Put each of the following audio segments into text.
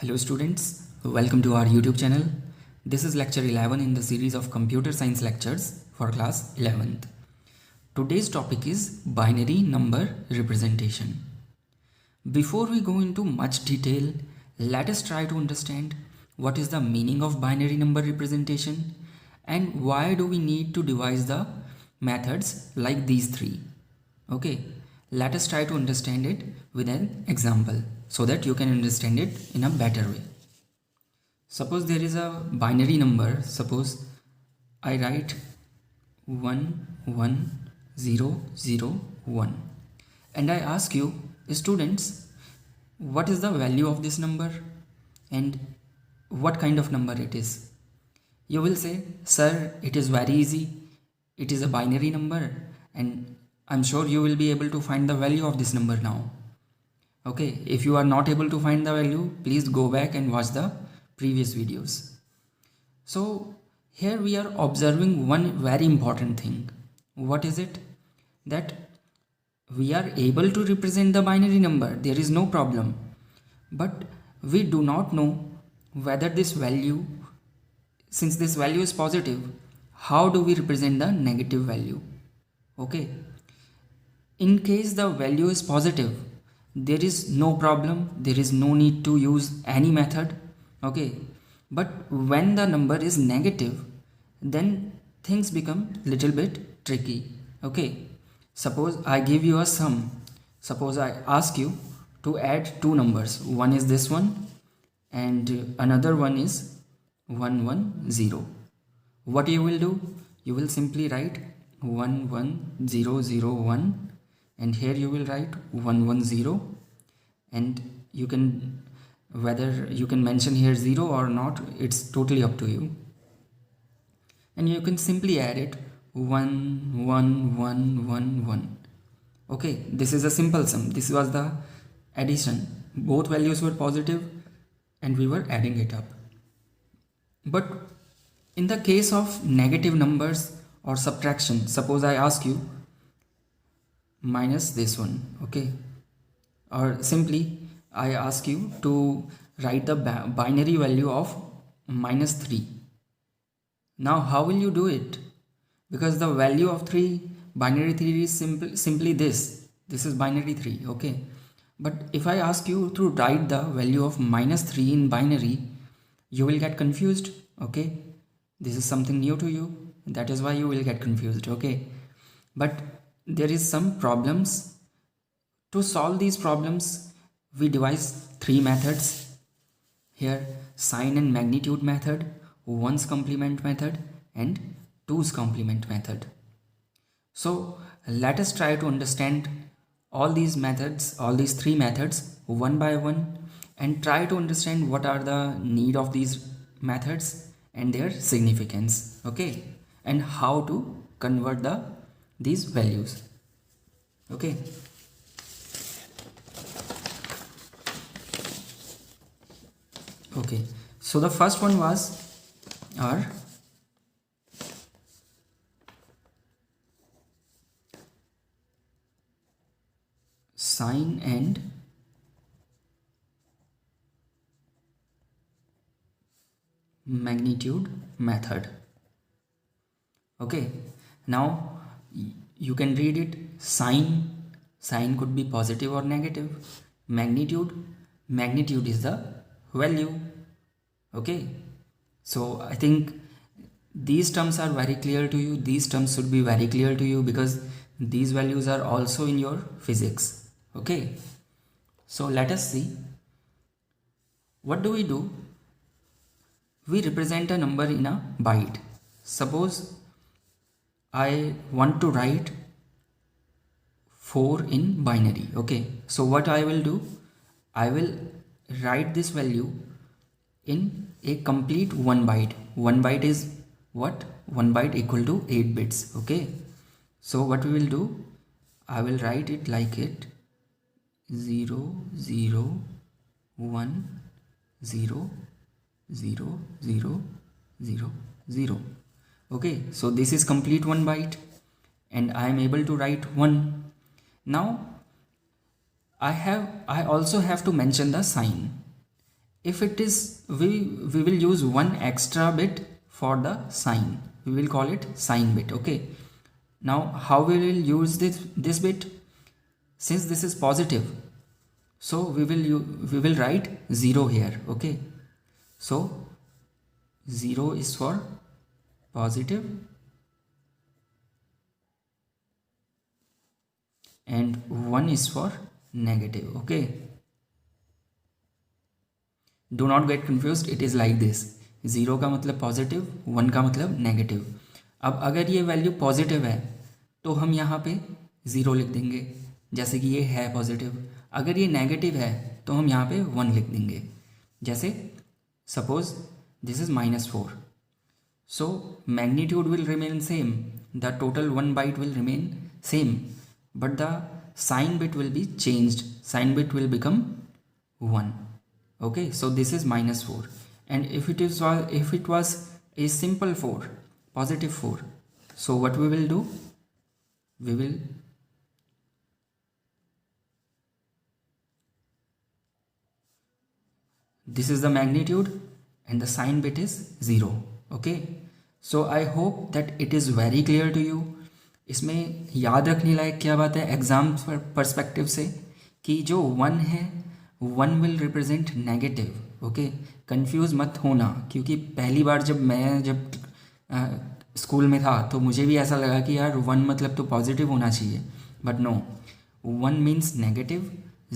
Hello students, welcome to our YouTube channel. This is lecture 11 in the series of computer science lectures for class 11th. Today's topic is binary number representation. Before we go into much detail, let us try to understand what is the meaning of binary number representation and why do we need to devise the methods like these three. Okay, let us try to understand it with an example so that you can understand it in a better way. Suppose there is a binary number. Suppose I write 11001 and I ask you, students, what is the value of this number and what kind of number it is. You will say, sir, it is very easy. It is a binary number and I'm sure you will be able to find the value of this number now. Okay, if you are not able to find the value, please go back and watch the previous videos. So here we are observing one very important thing. What is it? That we are able to represent the binary number. There is no problem. But we do not know whether this value, since this value is positive, how do we represent the negative value? Okay. In case the value is positive, there is no problem, there is no need to use any method. Okay, but when the number is negative, then things become little bit tricky. Okay, suppose I give you a sum. Suppose I ask you to add two numbers. One is this one and another one is 110. What you will do? You will simply write 11001 and here you will write 110 and you can, whether you can mention here 0 or not, it's totally up to you. And you can simply add it 11111. Okay, this is a simple sum. This was the addition. Both values were positive and we were adding it up. But in the case of negative numbers or subtraction, suppose I ask you minus this one, okay, or simply I ask you to write the binary value of -3. Now how will you do it? Because the value of binary 3 is simply this is binary 3. Okay, but if I ask you to write the value of -3 in binary, you will get confused. Okay, this is something new to you, that is why you will get confused. Okay, but there is some problems. To solve these problems, we devise three methods here: sign and magnitude method, 1's complement method and 2's complement method. So let us try to understand all these methods, all these three methods one by one, and try to understand what are the need of these methods and their significance. Okay, and how to convert these values. Okay, okay, so the first one was our sign and magnitude method. Okay, now you can read it. Sign could be positive or negative. Magnitude is the value. Okay, so I think these terms are very clear to you. These terms should be very clear to you because these values are also in your physics. Okay, so let us see. What do? We represent a number in a byte. Suppose I want to write 4 in binary. Okay, so what I will do, I will write this value in a complete 1 byte. 1 byte is what? 1 byte equal to 8 bits. Okay, so what we will do, I will write it like it: 0 0 1 0 0 0 0 0. Okay, so this is complete 1 byte and I am able to write 1. Now I also have to mention the sign. if it is, we will use one extra bit for the sign. We will call it sign bit. Okay, now how we will use this bit? Since this is positive, so we will write 0 here. Okay, so 0 is for positive and 1 is for negative. Okay, do not get confuse, it is like this. 0 का मतलब positive, 1 का मतलब negative. अब अगर ये value positive है तो हम यहाँ पे 0 लिख देंगे, जैसे कि ये है पॉजिटिव. अगर ये नेगेटिव है तो हम यहाँ पे 1 लिख देंगे. जैसे suppose this is -4, so magnitude will remain same, the total 1 byte will remain same, but the sign bit will be changed. Sign bit will become 1. Okay, so this is -4, and if it was a simple 4, positive 4, so what we will do? We will this is the magnitude and the sign bit is 0. Okay, so I hope that it is very clear to you. इसमें याद रखने लायक क्या बात है exam perspective से, कि जो 1 है 1 will represent negative. Okay, confuse मत होना, क्योंकि पहली बार जब स्कूल में था तो मुझे भी ऐसा लगा कि यार 1 मतलब तो पॉजिटिव होना चाहिए, but no, 1 means negative,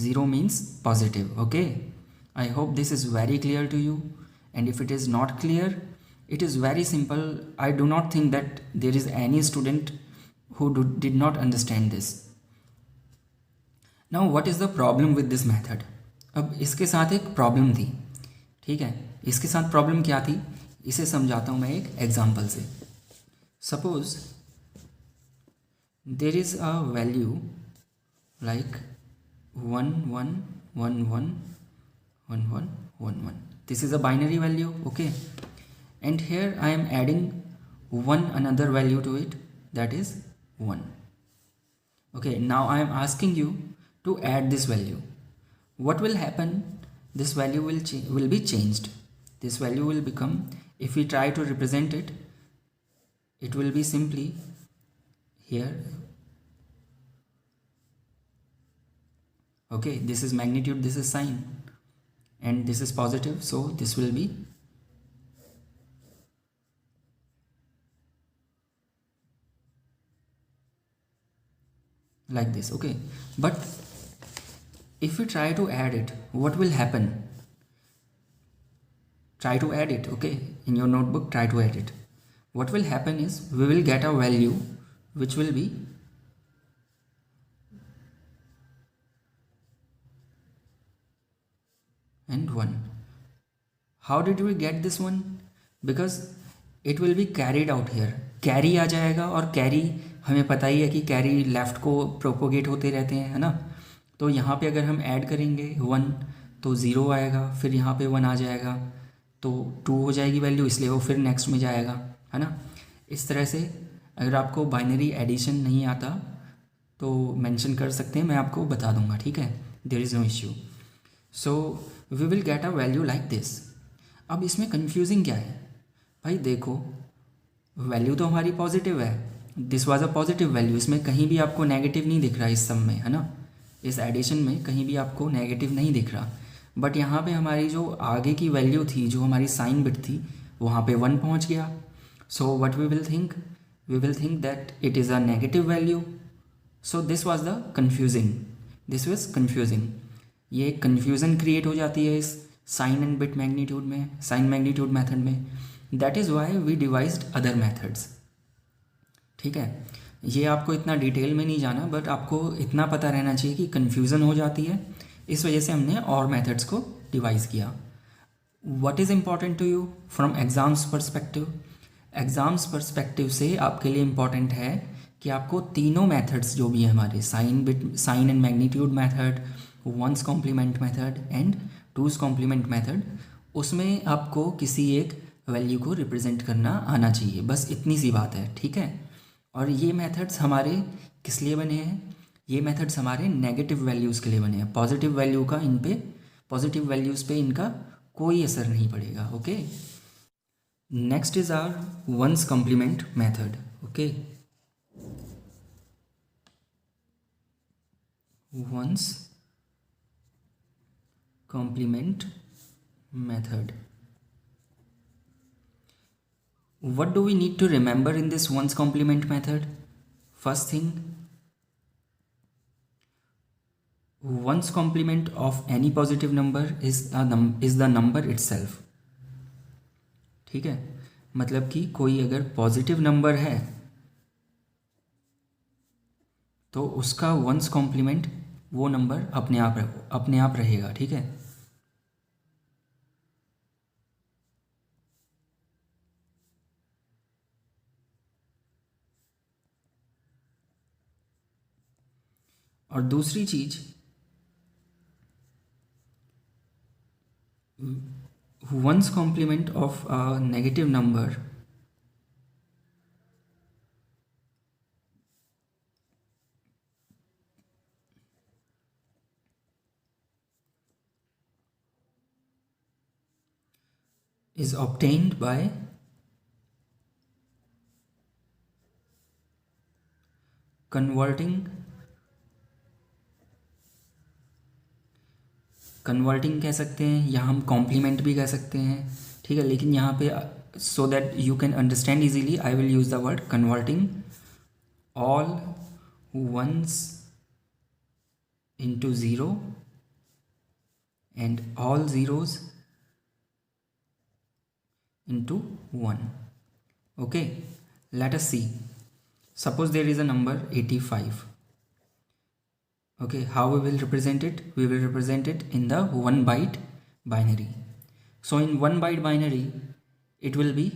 0 means positive. Okay, I hope this is very clear to you, and if it is not clear, it is very simple. I do not think that there is any student who did not understand this. Now what is the problem with this method? अब इसके साथ एक problem थी. ठीक है, इसके साथ problem क्या थी इसे समझाता हूँ मैं एक एग्जांपल से. Suppose there is a value like 1 1 1 1 1 1 1 1. This is a binary value. Okay, and here I am adding one another value to it, that is 1. Okay, now I am asking you to add this value. What will happen? This value will be changed. This value will become, if we try to represent it, it will be simply here. Okay, this is magnitude, this is sign, and this is positive, so this will be like this. Okay, but if we try to add it, what will happen? Try to add it. Okay, in your notebook try to add it. What will happen is we will get a value which will be and 1. How did we get this one? Because it will be carried out here. Carry आ जाएगा, और carry हमें पता ही है कि carry left को propagate होते रहते हैं, है ना. तो यहाँ पे अगर हम ऐड करेंगे 1 तो 0 आएगा, फिर यहाँ पे 1 आ जाएगा तो 2 हो जाएगी वैल्यू, इसलिए वो फिर नेक्स्ट में जाएगा, है ना. इस तरह से अगर आपको बाइनरी एडिशन नहीं आता तो मेंशन कर सकते हैं, मैं आपको बता दूंगा. ठीक है, there is no issue. So we will get a value like this. अब इसमें कन्फ्यूजिंग क्या है भाई? देखो, वैल्यू तो हमारी पॉजिटिव है, this was a positive value, इसमें कहीं भी आपको नेगेटिव नहीं दिख रहा इस सम में, है ना. इस एडिशन में कहीं भी आपको नेगेटिव नहीं दिख रहा, बट यहाँ पे हमारी जो आगे की वैल्यू थी, जो हमारी साइन बिट थी, वहाँ पे 1 पहुँच गया. So what we will think? We will think that it is a negative value. So this was the confusing, this was confusing. ये कन्फ्यूज़न क्रिएट हो जाती है इस साइन एंड बिट मैग्नीट्यूड में, साइन मैग्नीट्यूड मेथड में. That is why we devised other methods. ठीक है, ये आपको इतना डिटेल में नहीं जाना, बट आपको इतना पता रहना चाहिए कि कन्फ्यूज़न हो जाती है, इस वजह से हमने और मेथड्स को डिवाइस किया. What is important to you from exams perspective? Exams perspective से आपके लिए इम्पॉर्टेंट है कि आपको तीनों मेथड्स जो भी हैं हमारे, sign and magnitude method, one's complement method and two's complement method, उसमें आपको किसी एक वैल्यू को रिप्रेजेंट करना आना चाहिए. बस इतनी सी बात है. ठीक है, और ये मेथड्स हमारे किस लिए बने हैं? ये मेथड्स हमारे नेगेटिव वैल्यूज़ के लिए बने हैं. पॉजिटिव वैल्यूज़ पे इनका कोई असर नहीं पड़ेगा. Okay, next is our one's complement method. Okay, one's complement method. What do we need to remember in this ones complement method? First thing, ones complement of any positive number is the number itself. ठीक है, मतलब कि कोई अगर positive number है तो उसका once complement वो नंबर अपने आप रहेगा. ठीक है, और दूसरी चीज, one's complement of a negative number is obtained by converting कह सकते हैं या हम कॉम्प्लीमेंट भी कह सकते हैं. ठीक है, लेकिन यहाँ पे so that you can understand easily I will use the word converting all ones into 0 and all zeros into 1. Okay, let us see. Suppose there is a number 85. Okay, how we will represent it? We will represent it in the 1 byte binary. So in 1 byte binary it will be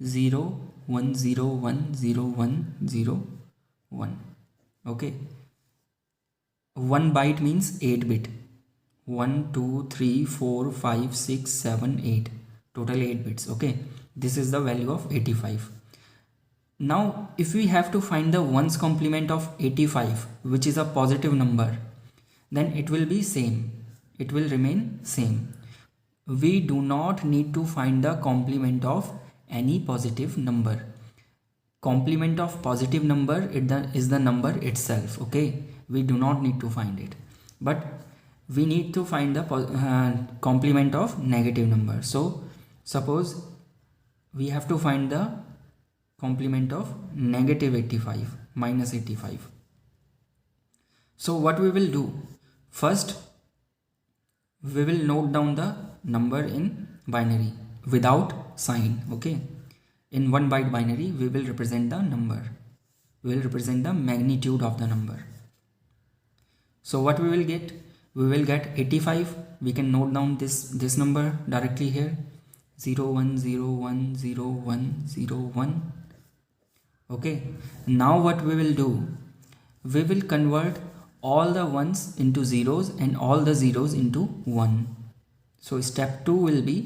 0 1 0 1 0 1 0 1. Okay, 1 byte means 8 bit. 1 2 3 4 5 6 7 8, total 8 bits. Okay, this is the value of 85. Now if we have to find the ones complement of 85, which is a positive number, then it will be same, it will remain same. We do not need to find the complement of any positive number. Complement of positive number is the number itself. Okay, we do not need to find it, but we need to find the complement of negative number. So suppose we have to find the complement of negative 85 minus 85. So what we will do, first we will note down the number in binary without sign. Okay, in 1 byte binary we will represent the number, we will represent the magnitude of the number. So what we will get, we will get 85. We can note down this number directly here, 0 1 0 1 0 1 0 1. Okay, now what we will do, we will convert all the ones into zeros and all the zeros into 1. So step 2 will be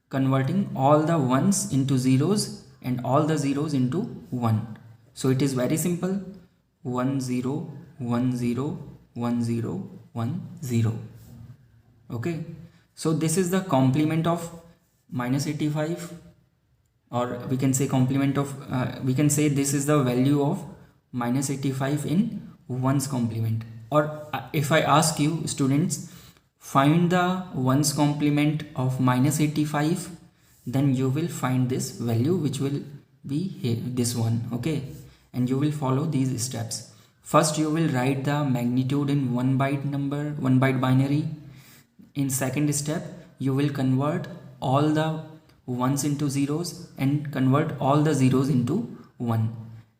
converting all the ones into zeros and all the zeros into 1. So it is very simple, 1 0 1 0 1 0 1 0. Okay, so this is the complement of minus 85, or we can say complement of we can say this is the value of minus 85 in ones complement. Or if I ask you students, find the ones complement of minus 85, then you will find this value, which will be here, this one. Okay, and you will follow these steps. First you will write the magnitude in 1 byte number, 1 byte binary. In second step you will convert all the ones into zeros and convert all the zeros into 1,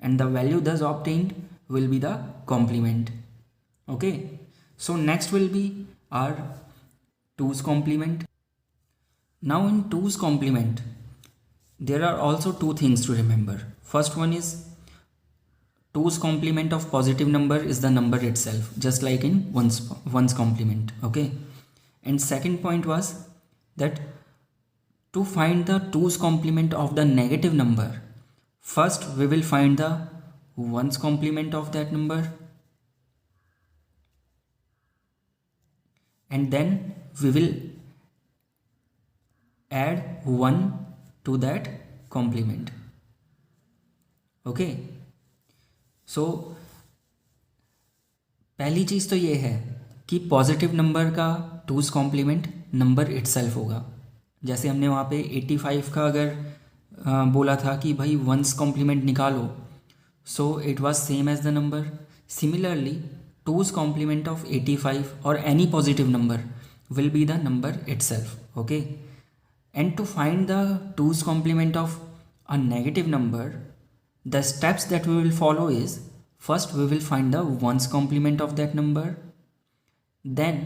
and the value thus obtained will be the complement. Okay, so next will be our 2's complement. Now in 2's complement there are also two things to remember. First one is 2's complement of positive number is the number itself, just like in one's complement. Okay, and second point was that to find the 2's complement of the negative number, first we will find the ones complement of that number, and then we will add 1 to that complement. Okay, सो पहली चीज़ तो ये है कि positive number का twos complement number itself होगा। जैसे हमने वहाँ पे 85 का अगर बोला था कि भाई वंस कॉम्प्लीमेंट निकालो, so it was same as the number. Similarly two's complement of 85 और any positive number will be the number itself. Okay, and to find the 2's complement of a negative number, the steps that we will follow is, first we will find the 1's complement of that number, then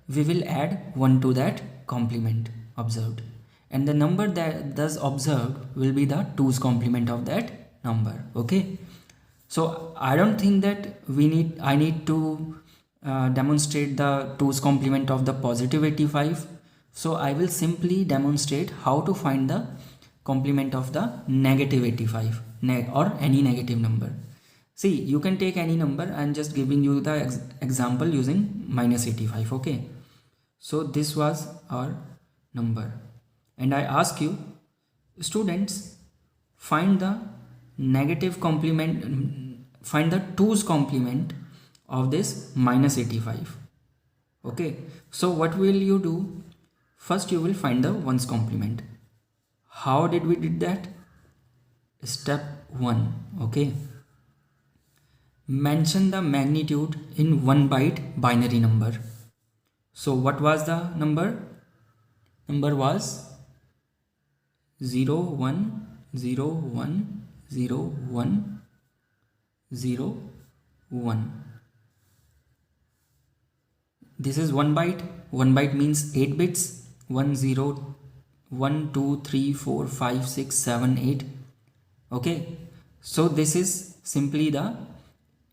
we will add 1 to that complement observed, and the number that thus observed will be the 2's complement of that number. Okay, so I don't think that I need to demonstrate the 2's complement of the positive 85. So I will simply demonstrate how to find the complement of the negative 85 or any negative number. See, you can take any number. I'm just giving you the example using minus 85. Okay, so this was our number, and I ask you, students, find the negative complement, find the 2's complement of this minus 85. Okay, so what will you do? First you will find the 1's complement. How did we did that? Step 1. Okay, mention the magnitude in 1 byte binary number. So what was the number? Number was 0 1 0 1 0 1 0 1. This is 1 byte. 1 byte means 8 bits. 1 0 1 2 3 4 5 6 7 8. Okay, so this is simply the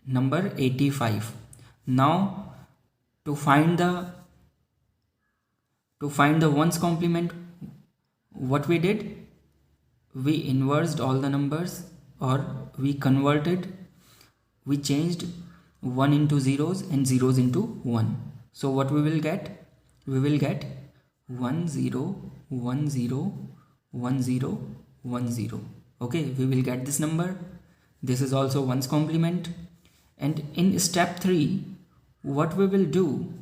number 85. Now to find the 1's complement, what we did, we inversed all the numbers, or we converted, we changed 1 into zeros and zeros into 1. So what we will get? We will get 1 0 1 0 1 0 1 0. Okay, we will get this number. This is also 1's complement. And in step 3, what we will do,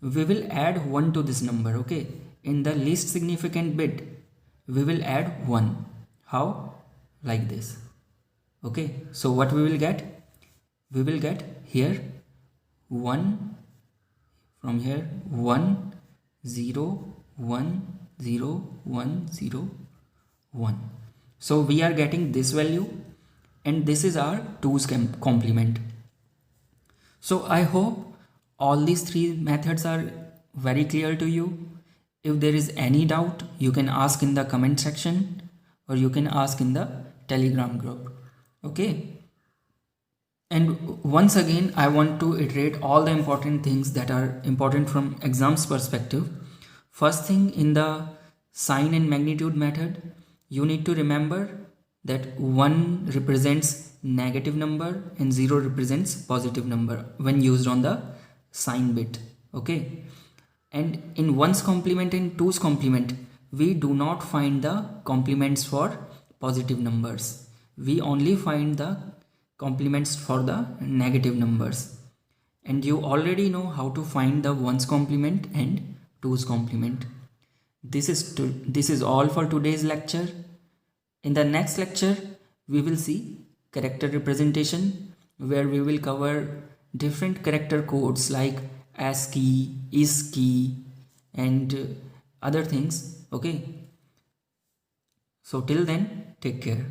we will add 1 to this number. Okay, in the least significant bit we will add 1. How? Like this. Okay, so what we will get? We will get here 1, from here 1 0 1 0 1 0 1. So we are getting this value, and this is our 2's complement. So I hope all these 3 methods are very clear to you. If there is any doubt, you can ask in the comment section, or you can ask in the Telegram group. Okay, and once again I want to iterate all the important things that are important from exams perspective. First thing, in the sign and magnitude method, you need to remember that 1 represents negative number and 0 represents positive number when used on the sign bit. Okay, and in 1's complement and 2's complement, we do not find the complements for positive numbers. We only find the complements for the negative numbers, and you already know how to find the 1's complement and 2's complement. This is all for today's lecture. In the next lecture, we will see character representation, where we will cover different character codes like ASCII, ISCII, and other things. Okay, so till then, take care.